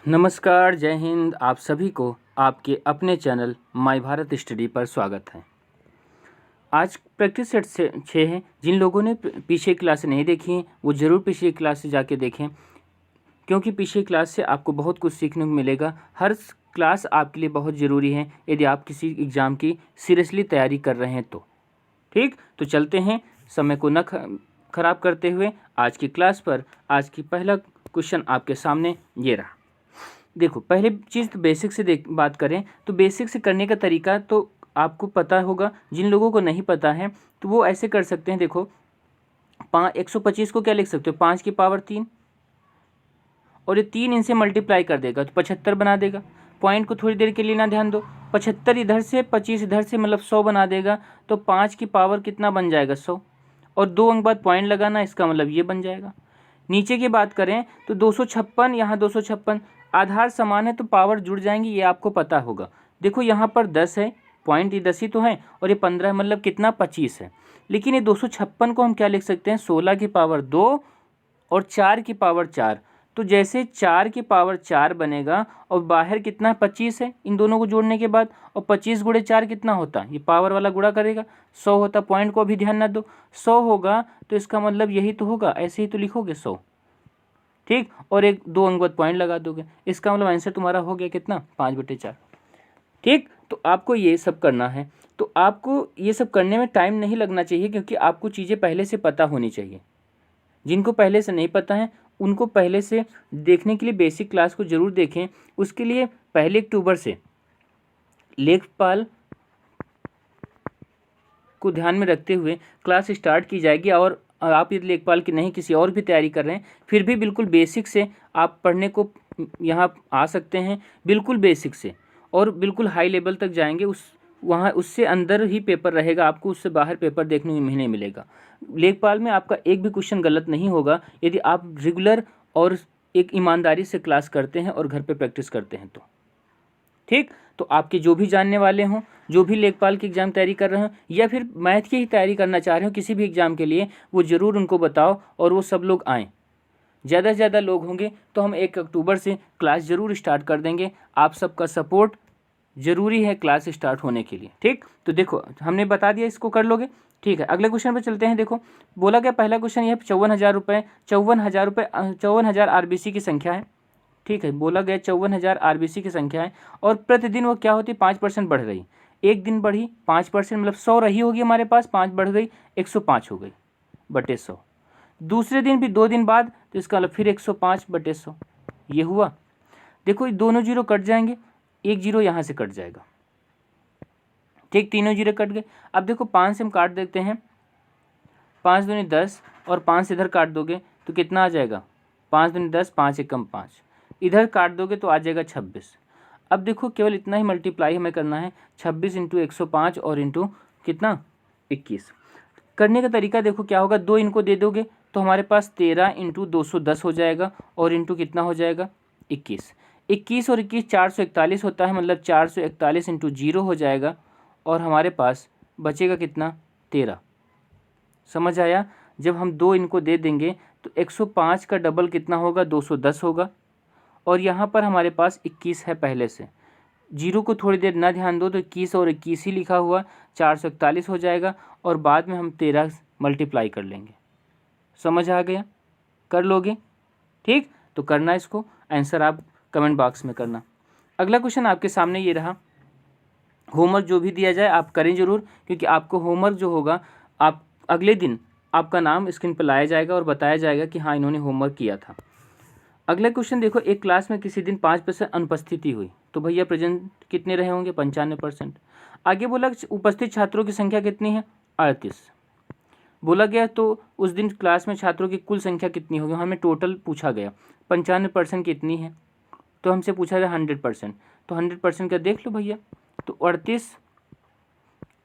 नमस्कार, जय हिंद। आप सभी को आपके अपने चैनल माय भारत स्टडी पर स्वागत है। आज प्रैक्टिस सेट से 6 है। जिन लोगों ने पीछे क्लास नहीं देखी हैं वो ज़रूर पिछली क्लास से जाके देखें, क्योंकि पिछली क्लास से आपको बहुत कुछ सीखने को मिलेगा। हर क्लास आपके लिए बहुत ज़रूरी है यदि आप किसी एग्ज़ाम की सीरियसली तैयारी कर रहे हैं तो। ठीक, तो चलते हैं समय को न खराब करते हुए आज की क्लास पर। आज की पहला क्वेश्चन आपके सामने ये रहा। देखो, पहले चीज़ तो बेसिक से बात करें तो बेसिक से करने का तरीका तो आपको पता होगा। जिन लोगों को नहीं पता है तो वो ऐसे कर सकते हैं। देखो, 125 को क्या लिख सकते हो, 5 की पावर 3, और ये 3 इनसे मल्टीप्लाई कर देगा तो 75 बना देगा। पॉइंट को थोड़ी देर के लिए ना ध्यान दो, 75 इधर से 25 इधर से, मतलब 100 बना देगा। तो 5 की पावर कितना बन जाएगा, 100, और 2 अंक बाद पॉइंट लगाना, इसका मतलब ये बन जाएगा। नीचे की बात करें तो 256, यहाँ 256, आधार समान है तो पावर जुड़ जाएंगी, ये आपको पता होगा। देखो यहाँ पर 10 है, पॉइंट ये 10 ही तो है, और ये 15 है, मतलब कितना, 25 है। लेकिन ये 256 को हम क्या लिख सकते हैं, 16 की पावर 2 और 4 की पावर 4। तो जैसे 4 की पावर 4 बनेगा और बाहर कितना 25 है इन दोनों को जोड़ने के बाद, और 25 गुणे 4 कितना होता है, ये पावर वाला गुणा करेगा 100 होता। पॉइंट को भी ध्यान ना दो, 100 होगा तो इसका मतलब यही तो होगा, ऐसे ही तो लिखोगे 100। ठीक, और 1-2 अंक बाद पॉइंट लगा दोगे, इसका मतलब आंसर तुम्हारा हो गया कितना, 5/4। ठीक, तो आपको ये सब करना है। तो आपको ये सब करने में टाइम नहीं लगना चाहिए, क्योंकि आपको चीज़ें पहले से पता होनी चाहिए। जिनको पहले से नहीं पता है उनको पहले से देखने के लिए बेसिक क्लास को ज़रूर देखें। उसके लिए पहले अक्टूबर से लेखपाल को ध्यान में रखते हुए क्लास स्टार्ट की जाएगी। और आप यदि लेखपाल की नहीं किसी और भी तैयारी कर रहे हैं फिर भी बिल्कुल बेसिक से आप पढ़ने को यहाँ आ सकते हैं, बिल्कुल बेसिक से, और बिल्कुल हाई लेवल तक जाएंगे। वहाँ उससे अंदर ही पेपर रहेगा, आपको उससे बाहर पेपर देखने को नहीं मिलेगा। लेखपाल में आपका एक भी क्वेश्चन गलत नहीं होगा यदि आप रेगुलर और एक ईमानदारी से क्लास करते हैं और घर पे प्रैक्टिस करते हैं तो। ठीक, तो आपके जो भी जानने वाले हों, जो भी लेखपाल की एग्ज़ाम तैयारी कर रहे हो या फिर मैथ की ही तैयारी करना चाह रहे हो किसी भी एग्ज़ाम के लिए, वो ज़रूर उनको बताओ और वो सब लोग आएँ। ज़्यादा से ज़्यादा लोग होंगे तो हम 1 अक्टूबर से क्लास ज़रूर स्टार्ट कर देंगे। आप सबका सपोर्ट ज़रूरी है क्लास स्टार्ट होने के लिए। ठीक, तो देखो हमने बता दिया, इसको कर लोगे। ठीक है, अगले क्वेश्चन पर चलते हैं। देखो, बोला गया पहला क्वेश्चन ये 54,000 रुपये, 54,000 आरबीसी की संख्या है। ठीक है, बोला गया 54,000 आरबीसी की संख्या है और प्रतिदिन वो क्या होती है, 5% बढ़ रही। एक दिन बढ़ी 5%, मतलब 100 रही होगी हमारे पास, 5 बढ़ गई 105 हो गई बटे 100। दूसरे दिन भी 2 दिन बाद, तो इसका मतलब फिर 105 बटे 100 ये हुआ। देखो, दोनों जीरो कट जाएंगे, एक जीरो यहाँ से कट जाएगा। ठीक, तीनों जीरो कट गए। अब देखो 5 से हम काट देते हैं, 5 दूनी 10, और 5 से इधर काट दोगे तो कितना आ जाएगा, 5 दूनी 10, 5 एकम 5, इधर काट दोगे तो आ जाएगा 26। अब देखो केवल इतना ही मल्टीप्लाई हमें करना है, 26 इंटू 105 और इंटू कितना 21। करने का तरीका देखो क्या होगा, 2 इनको दे दोगे तो हमारे पास 13 इंटू 210 हो जाएगा, और इंटू कितना हो जाएगा 21। 21 और 21 441 होता है, मतलब 441 इंटू 0 हो जाएगा, और हमारे पास बचेगा कितना 13। समझ आया। जब हम 2 इनको दे देंगे तो 105 का डबल कितना होगा, 210 होगा, और यहाँ पर हमारे पास 21 है पहले से। जीरो को थोड़ी देर ना ध्यान दो तो 21 और 21 ही लिखा हुआ, 441 हो जाएगा, और बाद में हम 13 मल्टीप्लाई कर लेंगे। समझ आ गया, कर लोगे। ठीक, तो करना इसको, आंसर आप कमेंट बॉक्स में करना। अगला क्वेश्चन आपके सामने ये रहा। होमवर्क जो भी दिया जाए आप करें ज़रूर, क्योंकि आपको होमवर्क जो होगा आप अगले दिन आपका नाम स्क्रीन पर लाया जाएगा और बताया जाएगा कि हाँ इन्होंने होमवर्क किया था। अगला क्वेश्चन देखो, एक क्लास में किसी दिन 5% अनुपस्थिति हुई तो भैया प्रेजेंट कितने रहे होंगे, 95%। आगे बोला उपस्थित छात्रों की संख्या कितनी है, 38 बोला गया। तो उस दिन क्लास में छात्रों की कुल संख्या कितनी होगी, हमें टोटल पूछा गया, 95% कितनी है, तो हमसे पूछा गया 100%। तो 100% का देख लो भैया, तो 38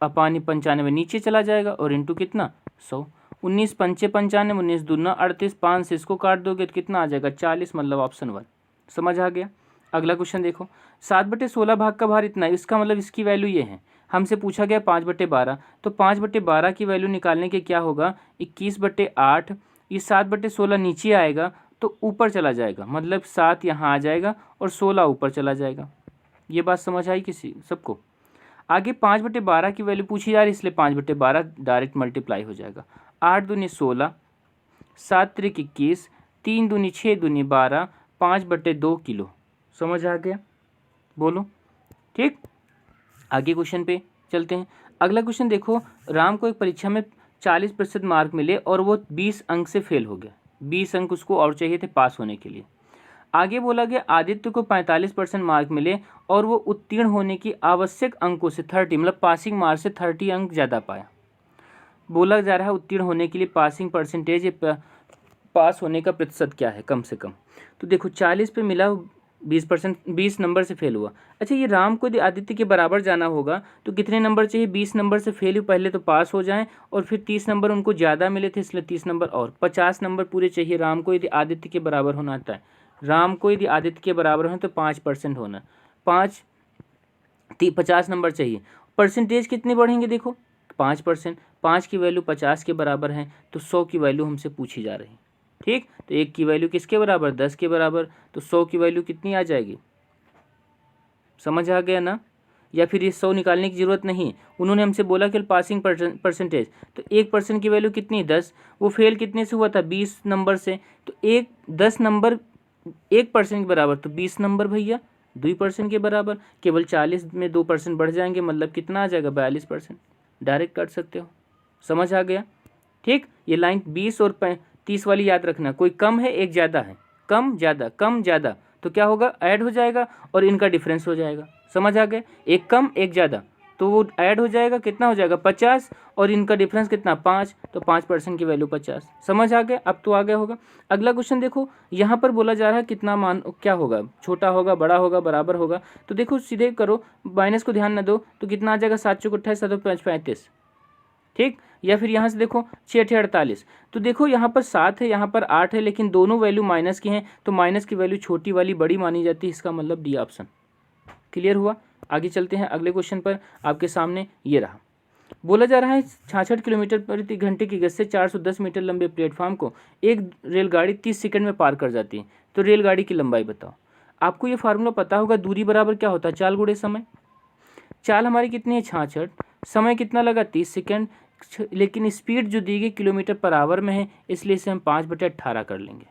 अपानी 95 नीचे चला जाएगा, और इंटू कितना 100। 19 पंचे 95, 19 दूना 38, 5 से इसको काट दोगे तो कितना आ जाएगा 40, मतलब ऑप्शन 1। समझ आ गया। अगला क्वेश्चन देखो, 7/16 भाग का भार इतना है, इसका मतलब इसकी वैल्यू ये है। हमसे पूछा गया 5/12, तो 5/12 की वैल्यू निकालने के क्या होगा, 21/8, ये 7/16 नीचे आएगा तो ऊपर चला जाएगा, मतलब 7 यहाँ आ जाएगा और 16 ऊपर चला जाएगा। ये बात समझ आई किसी सबको? आगे 5/12 की वैल्यू पूछी जा रही है, इसलिए 5/12 डायरेक्ट मल्टीप्लाई हो जाएगा। 8 दूनी 16, 7 त्रिक 21, 3 दूनी 6 दूनी 12, 5/2 किलो। समझ आ गया? बोलो। ठीक, आगे क्वेश्चन पे चलते हैं। अगला क्वेश्चन देखो, राम को एक परीक्षा में 40% मार्क मिले और वो 20 अंक से फेल हो गया। 20 अंक उसको और चाहिए थे पास होने के लिए। आगे बोला गया आदित्य को 45% मार्क मिले और वो उत्तीर्ण होने की आवश्यक अंकों से 30, मतलब पासिंग मार्क से 30 अंक ज़्यादा पाया। बोला जा रहा है उत्तीर्ण होने के लिए पासिंग परसेंटेज, पास होने का प्रतिशत क्या है कम से कम। तो देखो 40 पे मिला, 20% 20 नंबर से फेल हुआ। अच्छा, ये राम को यदि आदित्य के बराबर जाना होगा तो कितने नंबर चाहिए? 20 नंबर से फेल हुए, पहले तो पास हो जाएं और फिर 30 नंबर उनको ज़्यादा मिले थे इसलिए 30 नंबर और 50 नंबर पूरे चाहिए राम को यदि आदित्य के बराबर होना आता है। राम को यदि आदित्य के बराबर हो तो 5% होना, 50 नंबर चाहिए। परसेंटेज कितने बढ़ेंगे? देखो 5%, 5 की वैल्यू 50 के बराबर है तो 100 की वैल्यू हमसे पूछी जा रही है। ठीक, तो 1 की वैल्यू किसके बराबर? 10 के बराबर, तो 100 की वैल्यू कितनी आ जाएगी? समझ आ गया ना? या फिर ये 100 निकालने की ज़रूरत नहीं, उन्होंने हमसे बोला कि पासिंग परसेंटेज, तो 1% की वैल्यू कितनी? 10। वो फेल कितने से हुआ था? 20 नंबर से। तो 10 नंबर 1% के बराबर, तो 20 नंबर भैया 2% के बराबर। केवल 40 में 2% बढ़ जाएंगे, मतलब कितना आ जाएगा? 42%। डायरेक्ट काट सकते हो। समझ आ गया? ठीक, ये लाइन 20 और 30 वाली याद रखना, कोई कम है एक ज़्यादा है, कम ज़्यादा कम ज़्यादा, तो क्या होगा? ऐड हो जाएगा और इनका डिफरेंस हो जाएगा। समझ आ गया? एक कम एक ज़्यादा, तो वो ऐड हो जाएगा, कितना हो जाएगा? 50, और इनका डिफरेंस कितना? 5, तो 5% की वैल्यू 50। समझ आ गया? अब तो आ गया होगा। अगला क्वेश्चन देखो, यहाँ पर बोला जा रहा है कितना मान क्या होगा? छोटा होगा, बड़ा होगा, बराबर होगा? तो देखो सीधे करो, माइनस को ध्यान न दो, तो कितना आ जाएगा? 7 चौक 28, 7 5 35। ठीक, या फिर यहाँ से देखो 6 8 48, तो देखो यहाँ पर 7 है, यहाँ पर 8 है, लेकिन दोनों वैल्यू माइनस की हैं, तो माइनस की वैल्यू छोटी वाली बड़ी मानी जाती है, इसका मतलब डी ऑप्शन। क्लियर हुआ? आगे चलते हैं अगले क्वेश्चन पर। आपके सामने ये रहा, बोला जा रहा है 66 किलोमीटर प्रति घंटे की गति से 410 मीटर लंबे प्लेटफॉर्म को एक रेलगाड़ी 30 सेकंड में पार कर जाती है, तो रेलगाड़ी की लंबाई बताओ। आपको ये फार्मूला पता होगा, दूरी बराबर क्या होता है? चाल गुणे समय। चाल हमारी कितनी है? 66, समय कितना लगा? 30 सेकंड, लेकिन स्पीड जो दी गई किलोमीटर पर आवर में है, इसलिए इसे हम 5/18 कर लेंगे।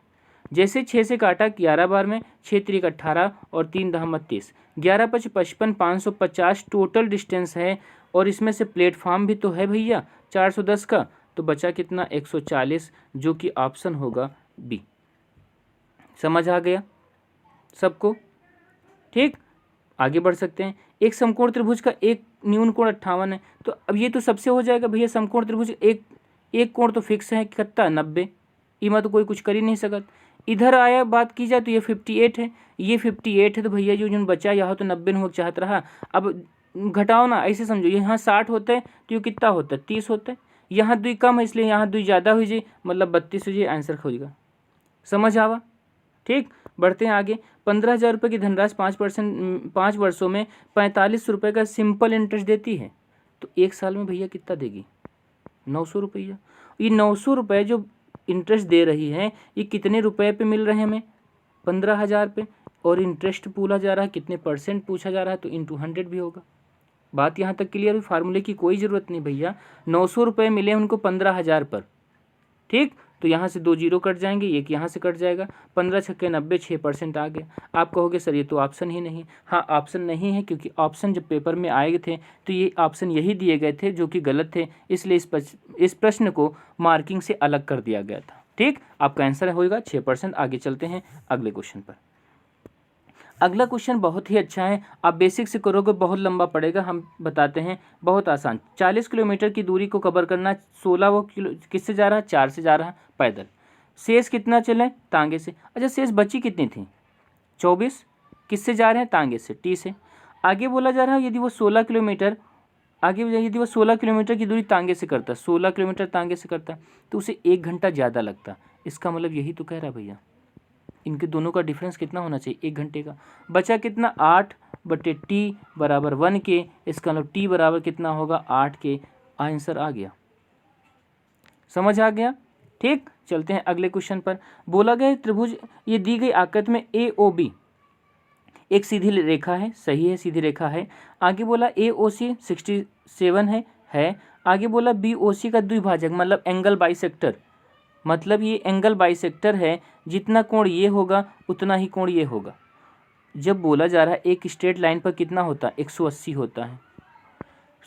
जैसे 6 से काटा 11 बार में, 6 3 18 और 3 10 32, 11 5 55, 550 टोटल डिस्टेंस है, और इसमें से प्लेटफॉर्म भी तो है भैया 410 का, तो बचा कितना? 140, जो कि ऑप्शन होगा बी। समझ आ गया सबको? ठीक, आगे बढ़ सकते हैं। एक समकोण त्रिभुज का एक न्यून कोण 58 है, तो अब ये तो सबसे हो जाएगा भैया। समकोण त्रिभुज एक कोण तो फिक्स है, कितना? 90। इमा तो कोई कुछ कर ही नहीं सकत। इधर आया बात की जाए तो ये 58 है, ये 58 है, तो भैया जो बचा यहाँ तो 90 हो चाहत रहा। अब घटाओ ना, ऐसे समझो, यहाँ 60 होता है तो ये कितना होता है? 30 होता है। यहाँ 2 कम है इसलिए यहाँ 2 ज़्यादा हो जाए, मतलब 32 हो जाए, आंसर हो जाएगा। समझ आवा? ठीक, बढ़ते हैं आगे। 15,000 रुपये की धनराशि 5 वर्षों में 45 रुपये का सिंपल इंटरेस्ट देती है, तो 1 साल में भैया कितना देगी? 900 रुपया। ये 900 रुपये जो इंटरेस्ट दे रही है, ये कितने रुपए पे मिल रहे हैं हमें? 15,000 पे, और इंटरेस्ट पूछा जा रहा है, कितने परसेंट पूछा जा रहा है, तो इंटू 100 भी होगा। बात यहाँ तक क्लियर हुई? फार्मूले की कोई ज़रूरत नहीं भैया। 900 रुपये मिले उनको 15,000 पर। ठीक, तो यहाँ से 2 जीरो कट जाएंगे, एक यहाँ से कट जाएगा, 15 छक्के 90, 6% आ गया। आप कहोगे सर ये तो ऑप्शन ही नहीं। हाँ, ऑप्शन नहीं है, क्योंकि ऑप्शन जब पेपर में आए थे तो ये ऑप्शन यही दिए गए थे जो कि गलत थे, इसलिए इस प्रश्न को मार्किंग से अलग कर दिया गया था। ठीक, आपका आंसर होगा 6%। आगे चलते हैं अगले क्वेश्चन पर। अगला क्वेश्चन बहुत ही अच्छा है, आप बेसिक से करोगे बहुत लंबा पड़ेगा, हम बताते हैं बहुत आसान। 40 किलोमीटर की दूरी को कवर करना, 16 वो किलो किससे जा रहा है? 4 से जा रहा है पैदल। शेष कितना चले? तांगे से। अच्छा, शेष बची कितनी थी? 24। किससे जा रहे हैं? तांगे से, टी से। आगे बोला जा रहा है यदि वो 16 किलोमीटर की दूरी तांगे से करता, 16 किलोमीटर तांगे से करता, तो उसे 1 घंटा ज़्यादा लगता। इसका मतलब यही तो कह रहा भैया, इनके दोनों का डिफरेंस कितना होना चाहिए? 1 घंटे का। बचा कितना? 8/t बराबर 1 के, इसका मतलब t बराबर कितना होगा? 8 के। आंसर आ गया। समझ आ गया? ठीक, चलते हैं अगले क्वेश्चन पर। बोला गया त्रिभुज, ये दी गई आकृति में ए ओ बी एक सीधी रेखा है, सही है, सीधी रेखा है। आगे बोला ए ओ सी 67 है। आगे बोला बी ओ सी का द्विभाजक मतलब एंगल बाइसेक्टर, मतलब ये एंगल बाइसेक्टर है, जितना कोण ये होगा उतना ही कोण ये होगा। जब बोला जा रहा है एक स्ट्रेट लाइन पर कितना होता है, 180 होता है।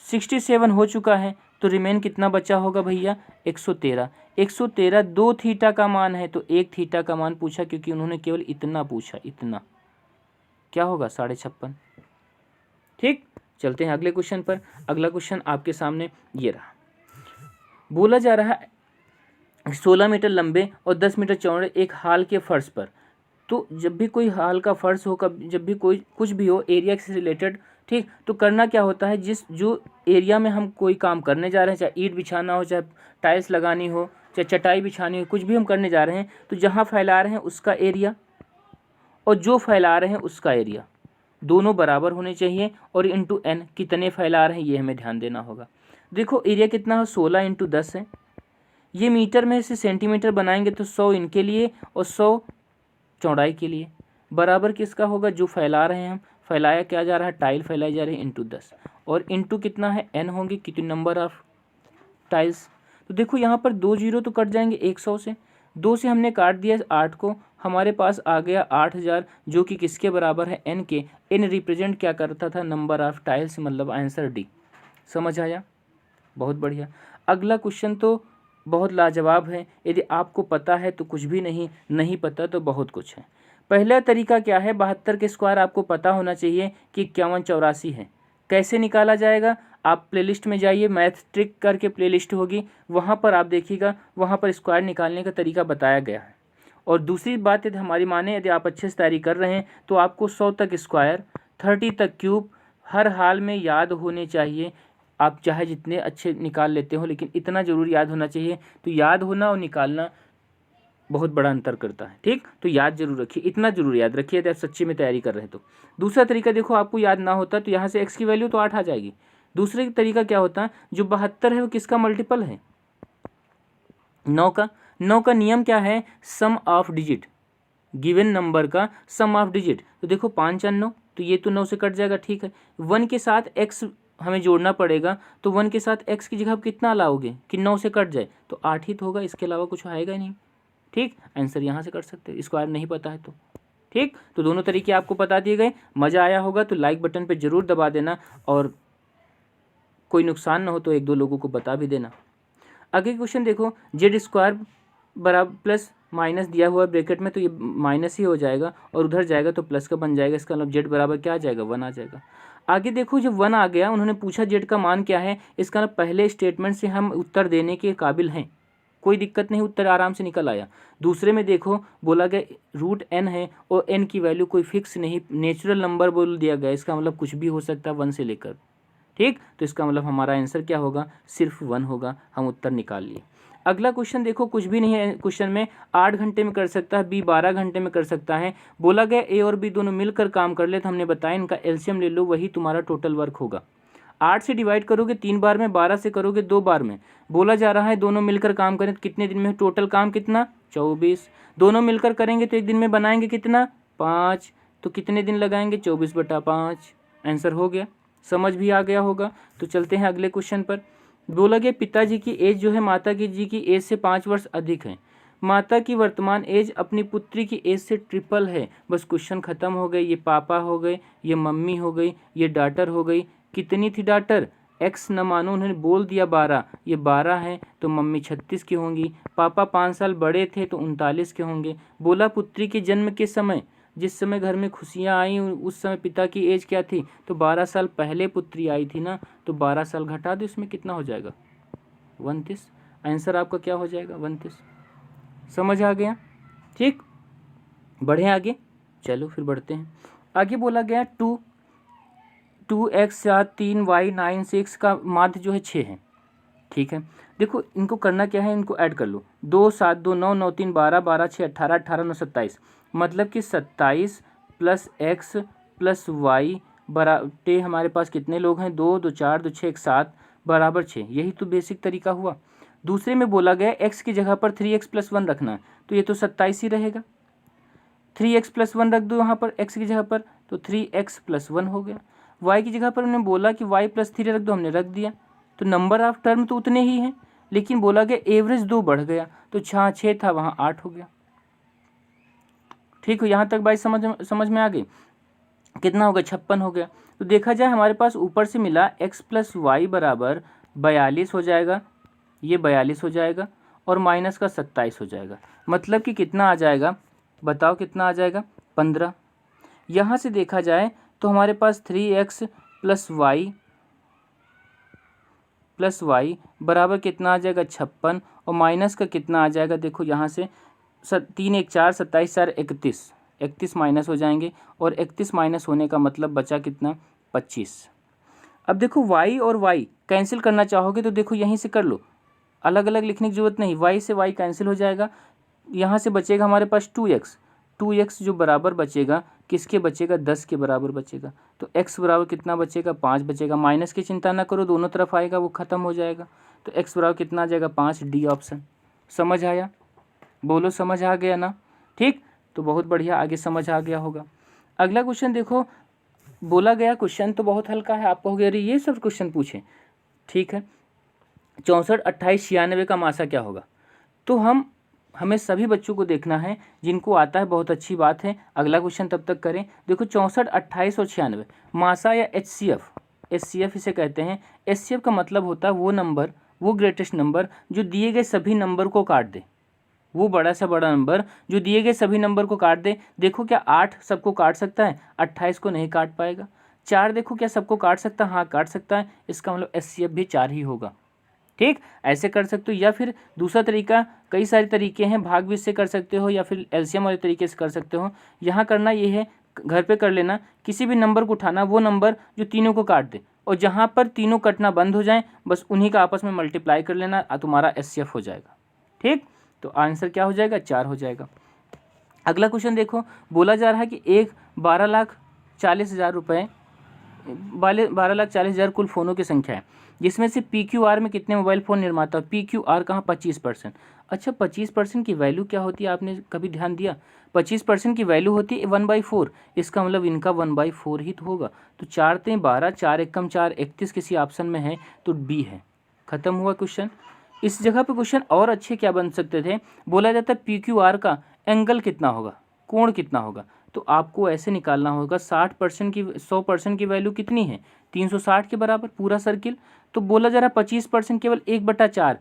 67 हो चुका है तो रिमेन कितना बचा होगा भैया, 113। 113 2 थीटा का मान है तो 1 थीटा का मान पूछा, क्योंकि उन्होंने केवल इतना पूछा, इतना क्या होगा 56। ठीक, चलते हैं अगले क्वेश्चन पर। अगला क्वेश्चन आपके सामने ये रहा। बोला जा रहा है 16 मीटर लंबे और 10 मीटर चौड़े एक हाल के फर्श पर, तो जब भी कोई हाल का फर्श हो, जब भी कोई कुछ भी हो एरिया से रिलेटेड, ठीक, तो करना क्या होता है, जो एरिया में हम कोई काम करने जा रहे हैं, चाहे ईंट बिछाना हो, चाहे टाइल्स लगानी हो, चाहे चटाई बिछानी हो, कुछ भी हम करने जा रहे हैं, तो जहाँ फैला रहे हैं उसका एरिया और जो फैला रहे हैं उसका एरिया दोनों बराबर होने चाहिए, और इंटू एन, कितने फैला रहे हैं ये हमें ध्यान देना होगा। देखो एरिया कितना है, 16 इंटू 10 है। ये मीटर में से सेंटीमीटर बनाएंगे तो 100 इनके लिए और 100 चौड़ाई के लिए, बराबर किसका होगा, जो फैला रहे हैं हम, फैलाया क्या जा रहा है, टाइल फैलाई जा रही है, इंटू 10, और इंटू कितना है एन होंगे, कितने नंबर ऑफ टाइल्स। तो देखो यहाँ पर 2 जीरो तो कट जाएंगे 100 से, 2 से हमने काट दिया 8 को, हमारे पास आ गया 8000, जो कि किसके बराबर है, एन के। एन रिप्रेजेंट क्या करता था, नंबर ऑफ टाइल्स, मतलब आंसर डी। समझ आया, बहुत बढ़िया। अगला क्वेश्चन तो बहुत लाजवाब है, यदि आपको पता है तो कुछ भी नहीं पता तो बहुत कुछ है। पहला तरीका क्या है, 72 के स्क्वायर आपको पता होना चाहिए कि 51 84 है। कैसे निकाला जाएगा, आप प्लेलिस्ट में जाइए, मैथ ट्रिक करके प्लेलिस्ट होगी, वहाँ पर आप देखिएगा, वहाँ पर स्क्वायर निकालने का तरीका बताया गया है। और दूसरी बात यदि हमारी माने, यदि आप अच्छे से तैयारी कर रहे हैं तो आपको 100 तक स्क्वायर, 30 तक क्यूब हर हाल में याद होने चाहिए। आप चाहे जितने अच्छे निकाल लेते हो, लेकिन इतना ज़रूर याद होना चाहिए। तो याद होना और निकालना बहुत बड़ा अंतर करता है, ठीक, तो याद जरूर रखिए, इतना जरूर याद रखिए यदि आप सच्चे में तैयारी कर रहे हैं तो। दूसरा तरीका देखो, आपको याद ना होता तो यहाँ से एक्स की वैल्यू तो 8 आ जाएगी। दूसरे तरीका क्या होता है, जो 72 है वो किसका मल्टीपल है, 9 का। 9 का नियम क्या है, सम ऑफ डिजिट, गिवन नंबर का सम ऑफ डिजिट। तो देखो 5 और 9, तो ये तो 9 से कट जाएगा, ठीक है। 1 के साथ एक्स हमें जोड़ना पड़ेगा, तो 1 के साथ एक्स की जगह आप कितना लाओगे कि 9 से कट जाए, तो 8 ही तो होगा, इसके अलावा कुछ आएगा ही नहीं। ठीक, आंसर यहाँ से कर सकते हैं, स्क्वायर नहीं पता है तो। ठीक, तो दोनों तरीके आपको बता दिए गए। मज़ा आया होगा तो लाइक बटन पे ज़रूर दबा देना, और कोई नुकसान ना हो तो 1-2 लोगों को बता भी देना। आगे क्वेश्चन देखो, जेड स्क्वायर बराबर प्लस माइनस दिया हुआ है ब्रैकेट में, तो ये माइनस ही हो जाएगा, और उधर जाएगा तो प्लस का बन जाएगा, इसका मतलब जेड बराबर क्या आ जाएगा, 1 आ जाएगा। आगे देखो, जब 1 आ गया, उन्होंने पूछा जेड का मान क्या है, इसका मतलब पहले स्टेटमेंट से हम उत्तर देने के काबिल हैं, कोई दिक्कत नहीं, उत्तर आराम से निकल आया। दूसरे में देखो, बोला गया रूट एन है और एन की वैल्यू कोई फिक्स नहीं, नेचुरल नंबर बोल दिया गया, इसका मतलब कुछ भी हो सकता है 1 से लेकर। ठीक, तो इसका मतलब हमारा आंसर क्या होगा, सिर्फ 1 होगा, हम उत्तर निकाल लिए। अगला क्वेश्चन देखो, कुछ भी नहीं है क्वेश्चन में, 8 घंटे में कर सकता है, बी 12 घंटे में कर सकता है। बोला गया ए और बी दोनों मिलकर काम कर ले, तो हमने बताया इनका एलसीएम ले लो, वही तुम्हारा टोटल वर्क होगा। 8 से डिवाइड करोगे 3 बार में, 12 से करोगे 2 बार में। बोला जा रहा है दोनों मिलकर काम करें तो कितने दिन में, टोटल काम कितना, 24। दोनों मिलकर करेंगे तो एक दिन में बनाएंगे कितना, 5, तो कितने दिन लगाएंगे, 24/5। आंसर हो गया, समझ भी आ गया होगा। तो चलते हैं अगले क्वेश्चन पर। बोला गया पिताजी की एज जो है माता जी की एज से 5 वर्ष अधिक है। माता की वर्तमान एज अपनी पुत्री की एज से ट्रिपल है। बस क्वेश्चन खत्म हो गए, ये पापा हो गए, ये मम्मी हो गई, ये डॉटर हो गई। कितनी थी डॉटर, एक्स न मानो, उन्होंने बोल दिया 12, ये 12 है तो मम्मी 36 की होंगी। पापा 5 साल बड़े थे तो 39 के होंगे। बोला पुत्री के जन्म के समय, जिस समय घर में खुशियाँ आई उस समय पिता की एज क्या थी, तो 12 साल पहले पुत्री आई थी ना, तो 12 साल घटा दो, इसमें कितना हो जाएगा, 29। आंसर आपका क्या हो जाएगा, 29। समझ आ गया, ठीक, बढ़े आगे, चलो फिर बढ़ते हैं आगे। बोला गया 2x 3y 9 6 का माध्य जो है 6 है, ठीक है। देखो इनको करना क्या है, इनको ऐड कर लो, 2 7 2 9 9 3 12 12 6 18 18 9 27, मतलब कि 27 + x + y बराबर, हमारे पास कितने लोग हैं, 2 2 4 2 6 1 7 बराबर 6। यही तो बेसिक तरीका हुआ। दूसरे में बोला गया x की जगह पर 3x + 1 रखना है, तो ये तो 27 ही रहेगा। 3x + 1 रख दो यहाँ पर x की जगह पर, तो 3x + 1 हो गया। y की जगह पर उन्होंने बोला कि y + 3 रख दो, हमने रख दिया। तो नंबर ऑफ टर्म तो उतने ही हैं, लेकिन बोला गया एवरेज 2 बढ़ गया, तो जहाँ 6 था वहाँ 8 हो गया। ठीक हो, यहाँ तक बात समझ में आ गई। कितना हो गया, 56 हो गया। तो देखा जाए हमारे पास ऊपर से मिला x + y = 42 हो जाएगा, ये 42 हो जाएगा, और माइनस का 27 हो जाएगा। मतलब कि कितना आ जाएगा, बताओ कितना आ जाएगा, 15। यहाँ से देखा जाए तो हमारे पास 3x + y बराबर कितना आ जाएगा, 56, और माइनस का कितना आ जाएगा, देखो यहाँ से 3 1 4 27 4 31, 31 माइनस हो जाएंगे, और 31 माइनस होने का मतलब बचा कितना, 25। अब देखो y और y कैंसिल करना चाहोगे तो देखो यहीं से कर लो, अलग अलग लिखने की जरूरत नहीं, y से y कैंसिल हो जाएगा, यहाँ से बचेगा हमारे पास 2x जो बराबर बचेगा, किसके बचेगा, 10 के बराबर बचेगा। तो x बराबर कितना बचेगा, 5 बचेगा। माइनस की चिंता ना करो, दोनों तरफ आएगा वो ख़त्म हो जाएगा। तो x बराबर कितना आ जाएगा, 5, डी ऑप्शन। समझ आया, बोलो समझ आ गया ना। ठीक, तो बहुत बढ़िया, आगे समझ आ गया होगा। अगला क्वेश्चन देखो, बोला गया क्वेश्चन तो बहुत हल्का है, आप कहोगे अरे ये सब क्वेश्चन पूछे। ठीक है, 64 28 96 का मासा क्या होगा। तो हमें सभी बच्चों को देखना है, जिनको आता है बहुत अच्छी बात है, अगला क्वेश्चन तब तक करें। देखो 64 28 और 96 मासा या एचसीएफ इसे कहते हैं। एचसीएफ का मतलब होता है वो नंबर, वो ग्रेटेस्ट नंबर जो दिए गए सभी नंबर को काट दे, वो बड़ा से बड़ा नंबर जो दिए गए सभी नंबर को काट दे। देखो क्या 8 सबको काट सकता है, 28 को नहीं काट पाएगा। 4 देखो क्या सबको काट सकता है, हाँ काट सकता है, इसका मतलब एचसीएफ भी 4 ही होगा। ठीक, ऐसे कर सकते हो, या फिर दूसरा तरीका, कई सारे तरीके हैं, भाग भी इससे कर सकते हो, या फिर एलसीएम वाले तरीके से कर सकते हो। यहाँ करना ये है, घर पे कर लेना, किसी भी नंबर को उठाना, वो नंबर जो तीनों को काट दे, और जहाँ पर तीनों कटना बंद हो जाए बस उन्हीं का आपस में मल्टीप्लाई कर लेना, तुम्हारा एचसीएफ हो जाएगा। ठीक, तो आंसर क्या हो जाएगा, 4 हो जाएगा। अगला क्वेश्चन देखो, बोला जा रहा है कि एक 12,40,000 रुपये, 12,40,000 कुल फ़ोनों की संख्या है, जिसमें से PQR में कितने मोबाइल फ़ोन निर्माता है। PQR कहाँ, 25%। अच्छा 25% की वैल्यू क्या होती है, आपने कभी ध्यान दिया। 25% की वैल्यू होती है 1/4, इसका मतलब इनका 1/4 ही तो होगा। तो 4 3 12, 4 एकम 4, 31 किसी ऑप्शन में है, तो डी है। खत्म हुआ क्वेश्चन। इस जगह पे क्वेश्चन और अच्छे क्या बन सकते थे, बोला जाता है PQR का एंगल कितना होगा, कोण कितना होगा। तो आपको ऐसे निकालना होगा 60% की 100% की वैल्यू कितनी है, 360 के बराबर पूरा सर्किल। तो बोला जा रहा है 25% केवल 1/4,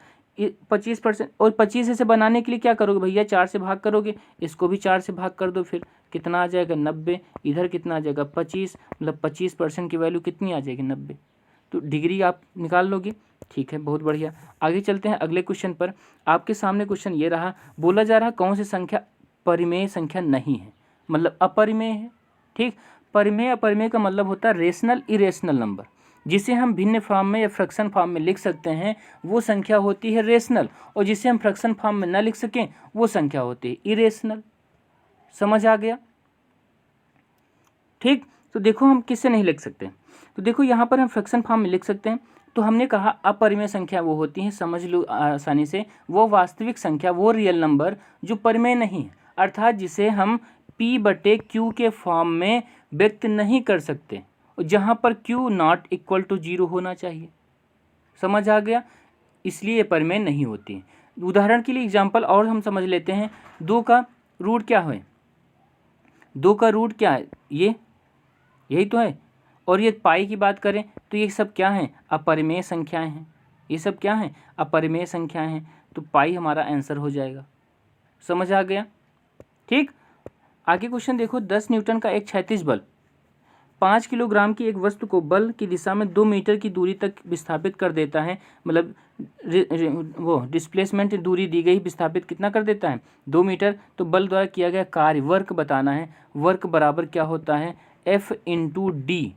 25%, और 25 इसे बनाने के लिए क्या करोगे भैया, 4 से भाग करोगे, इसको भी 4 से भाग कर दो, फिर कितना आ जाएगा, 90। इधर कितना आ जाएगा, 25, मतलब 25% की वैल्यू कितनी आ जाएगी, 90। तो डिग्री आप निकाल लोगे। ठीक है, बहुत बढ़िया। आगे चलते हैं अगले क्वेश्चन पर। आपके सामने क्वेश्चन ये रहा, बोला जा रहा कौन सी संख्या परिमेय संख्या नहीं है, मतलब अपरिमेय है। ठीक, परिमेय अपरिमेय का मतलब होता है रेशनल इरेशनल नंबर, जिसे हम भिन्न फॉर्म में या फ्रैक्शन फॉर्म में लिख सकते हैं वो संख्या होती है रेशनल, और जिसे हम फ्रैक्शन फॉर्म में ना लिख सकें वो संख्या होती है इरेशनल। समझ आ गया। ठीक, तो देखो हम किससे नहीं लिख सकते, तो देखो यहाँ पर हम फ्रैक्शन फॉर्म में लिख सकते हैं। तो हमने कहा अपरिमेय संख्या वो होती है, समझ लो आसानी से, वो वास्तविक संख्या, वो रियल नंबर जो परिमेय नहीं है, अर्थात जिसे हम P/Q के फॉर्म में व्यक्त नहीं कर सकते, जहाँ पर Q ≠ 0 होना चाहिए। समझ आ गया, इसलिए ये परिमेय नहीं होती है। उदाहरण के लिए एग्जाम्पल और हम समझ लेते हैं, 2 का रूट क्या है, 2 का रूट क्या है, ये यही तो है। और ये पाई की बात करें तो ये सब क्या हैं, अपरिमेय संख्याएं हैं, ये सब क्या हैं, अपरिमेय संख्याएं हैं। तो पाई हमारा आंसर हो जाएगा। समझ आ गया। ठीक, आगे क्वेश्चन देखो, 10 न्यूटन का एक क्षैतिज बल 5 किलोग्राम की एक वस्तु को बल की दिशा में 2 मीटर की दूरी तक विस्थापित कर देता है, मतलब वो डिस्प्लेसमेंट दूरी दी गई, विस्थापित कितना कर देता है, 2 मीटर। तो बल द्वारा किया गया कार्य, वर्क बताना है। वर्क बराबर क्या होता है, F इंटू डी।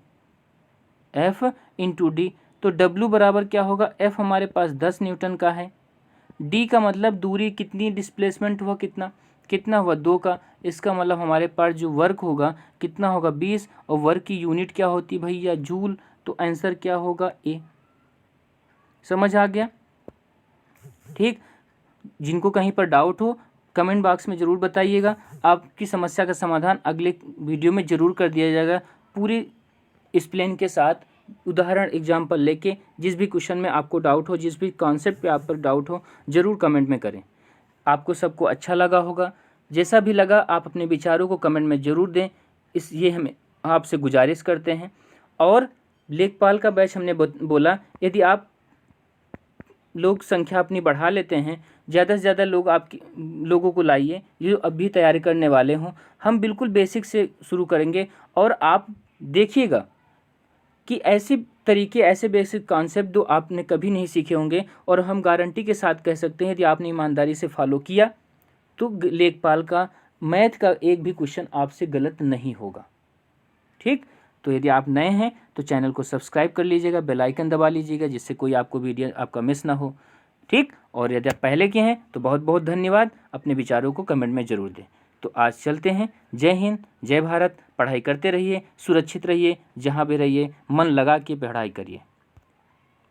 तो W बराबर क्या होगा, F हमारे पास 10 न्यूटन का है, D का मतलब दूरी कितनी, डिस्प्लेसमेंट हुआ कितना हुआ 2 का, इसका मतलब हमारे पास जो वर्क होगा कितना होगा 20, और वर्क की यूनिट क्या होती भैया, जूल। तो आंसर क्या होगा, ए। समझ आ गया। ठीक, जिनको कहीं पर डाउट हो कमेंट बॉक्स में ज़रूर बताइएगा। आपकी समस्या का समाधान अगले वीडियो में ज़रूर कर दिया जाएगा, पूरी एक्सप्लेन के साथ, उदाहरण एग्जाम्पल लेके। जिस भी क्वेश्चन में आपको डाउट हो, जिस भी कॉन्सेप्ट पे आप पर डाउट हो, ज़रूर कमेंट में करें। आपको सबको अच्छा लगा होगा, जैसा भी लगा आप अपने विचारों को कमेंट में ज़रूर दें, ये हमें आपसे गुजारिश करते हैं। और लेखपाल का बैच हमने बोला, यदि आप लोग संख्या अपनी बढ़ा लेते हैं, ज़्यादा से ज़्यादा लोगों को लाइए जो अभी तैयारी करने वाले हों। हम बिल्कुल बेसिक से शुरू करेंगे और आप देखिएगा कि ऐसे तरीके, ऐसे बेसिक कॉन्सेप्ट जो आपने कभी नहीं सीखे होंगे, और हम गारंटी के साथ कह सकते हैं यदि आपने ईमानदारी से फॉलो किया तो लेखपाल का मैथ का एक भी क्वेश्चन आपसे गलत नहीं होगा। ठीक, तो यदि आप नए हैं तो चैनल को सब्सक्राइब कर लीजिएगा, बेल आइकन दबा लीजिएगा, जिससे कोई आपको वीडियो आपका मिस ना हो। ठीक, और यदि आप पहले के हैं तो बहुत बहुत धन्यवाद। अपने विचारों को कमेंट में ज़रूर दें। तो आज चलते हैं। जय हिंद, जय भारत। पढ़ाई करते रहिए, सुरक्षित रहिए, जहाँ भी रहिए मन लगा के पढ़ाई करिए।